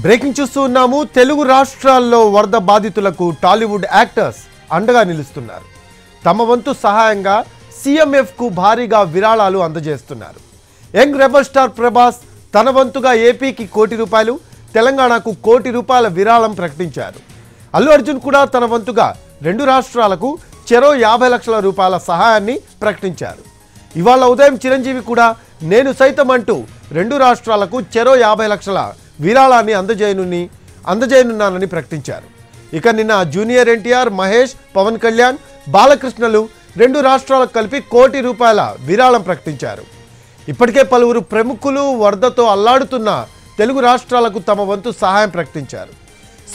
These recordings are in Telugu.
బ్రేకింగ్ చూస్తున్నాము. తెలుగు రాష్ట్రాల్లో వరద బాధితులకు టాలీవుడ్ యాక్టర్స్ అండగా నిలుస్తున్నారు. తమ వంతు సహాయంగా సీఎంఎఫ్ కు భారీగా విరాళాలు అందజేస్తున్నారు. యంగ్ రెబల్ స్టార్ ప్రభాస్ తన వంతుగా ఏపీకి ₹1,00,00,000, తెలంగాణకు ₹1,00,00,000 విరాళం ప్రకటించారు. అల్లు అర్జున్ కూడా తన వంతుగా 2 రాష్ట్రాలకు చెరో ₹50,00,000 సహాయాన్ని ప్రకటించారు. ఇవాళ ఉదయం చిరంజీవి కూడా నేను సైతం అంటూ 2 రాష్ట్రాలకు చెరో ₹50,00,000 విరాళాన్ని అందజేయనున్నానని ప్రకటించారు. ఇక నిన్న జూనియర్ ఎన్టీఆర్, మహేష్, పవన్ కళ్యాణ్, బాలకృష్ణలు 2 రాష్ట్రాలకు కలిపి ₹1,00,00,000 విరాళం ప్రకటించారు. ఇప్పటికే పలువురు ప్రముఖులు వరదతో అల్లాడుతున్న తెలుగు రాష్ట్రాలకు తమ వంతు సహాయం ప్రకటించారు.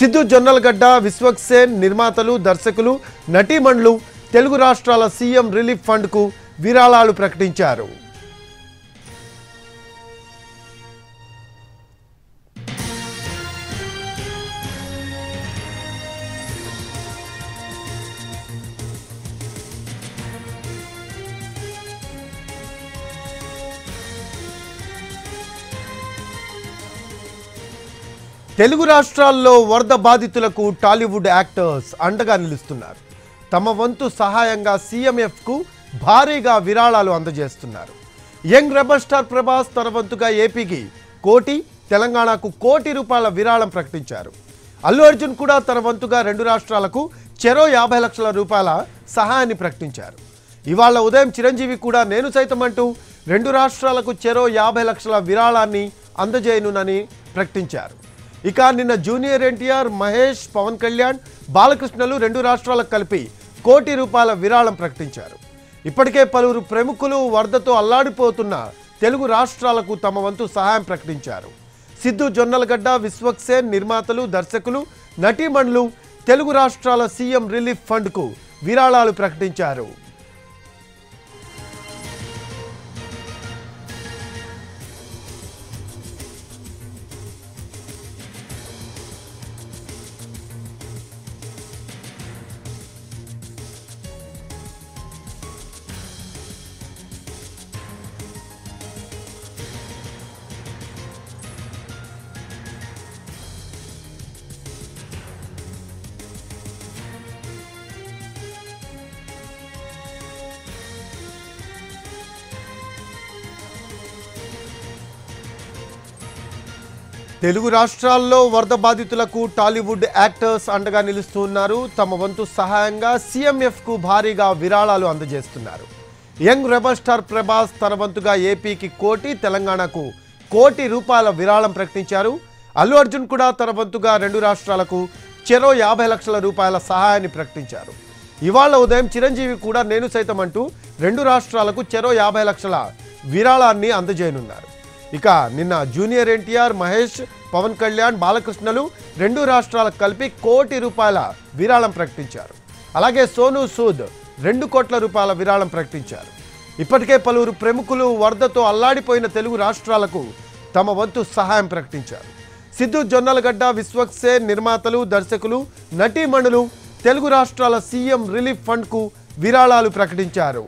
సిద్ధు జొన్నలగడ్డ, విశ్వక్ సేన్ నిర్మాతలు, దర్శకులు, నటీమణులు తెలుగు రాష్ట్రాల సీఎం రిలీఫ్ ఫండ్కు విరాళాలు ప్రకటించారు. తెలుగు రాష్ట్రాల్లో వరద బాధితులకు టాలీవుడ్ యాక్టర్స్ అండగా నిలుస్తున్నారు. తమ వంతు సహాయంగా సీఎంఎఫ్కు భారీగా విరాళాలు అందజేస్తున్నారు. యంగ్ రెబల్ స్టార్ ప్రభాస్ తన వంతుగా ఏపీకి ₹1,00,00,000, తెలంగాణకు ₹1,00,00,000 విరాళం ప్రకటించారు. అల్లు అర్జున్ కూడా తన వంతుగా 2 రాష్ట్రాలకు చెరో ₹50,00,000 సహాయాన్ని ప్రకటించారు. ఇవాళ ఉదయం చిరంజీవి కూడా నేను సైతం అంటూ 2 రాష్ట్రాలకు చెరో ₹50,00,000 విరాళాన్ని అందజేయనునని ప్రకటించారు. ఇక నిన్న జూనియర్ ఎన్టీఆర్, మహేష్, పవన్ కళ్యాణ్, బాలకృష్ణలు 2 రాష్ట్రాలకు కలిపి ₹1,00,00,000 విరాళం ప్రకటించారు. ఇప్పటికే పలువురు ప్రముఖులు వరదతో అల్లాడిపోతున్న తెలుగు రాష్ట్రాలకు తమ వంతు సహాయం ప్రకటించారు. సిద్ధు జొన్నలగడ్డ, విశ్వక్ సేన్ నిర్మాతలు, దర్శకులు, నటీమణులు తెలుగు రాష్ట్రాల సీఎం రిలీఫ్ ఫండ్కు విరాళాలు ప్రకటించారు. తెలుగు రాష్ట్రాల్లో వరద బాధితులకు టాలీవుడ్ యాక్టర్స్ అండగా నిలుస్తున్నారు. తమ వంతు సహాయంగా సీఎంఎఫ్కు భారీగా విరాళాలు అందజేస్తున్నారు. యంగ్ రెబల్ స్టార్ ప్రభాస్ తన వంతుగా ఏపీకి ₹1,00,00,000, తెలంగాణకు ₹1,00,00,000 విరాళం ప్రకటించారు. అల్లు అర్జున్ కూడా తన వంతుగా 2 రాష్ట్రాలకు చెరో ₹50,00,000 సహాయాన్ని ప్రకటించారు. ఇవాళ ఉదయం చిరంజీవి కూడా నేను సైతం అంటూ 2 రాష్ట్రాలకు చెరో ₹50,00,000 విరాళాన్ని అందజేయనున్నారు. ఇక నిన్న జూనియర్ ఎన్టీఆర్, మహేష్, పవన్ కళ్యాణ్, బాలకృష్ణలు 2 రాష్ట్రాలకు కలిపి ₹1,00,00,000 విరాళం ప్రకటించారు. అలాగే సోనూ సూద్ ₹2,00,00,000 విరాళం ప్రకటించారు. ఇప్పటికే పలువురు ప్రముఖులు వరదతో అల్లాడిపోయిన తెలుగు రాష్ట్రాలకు తమ వంతు సహాయం ప్రకటించారు. సిద్ధు జొన్నలగడ్డ, విశ్వక్ సేన్ నిర్మాతలు, దర్శకులు, నటీమణులు తెలుగు రాష్ట్రాల సీఎం రిలీఫ్ ఫండ్కు విరాళాలు ప్రకటించారు.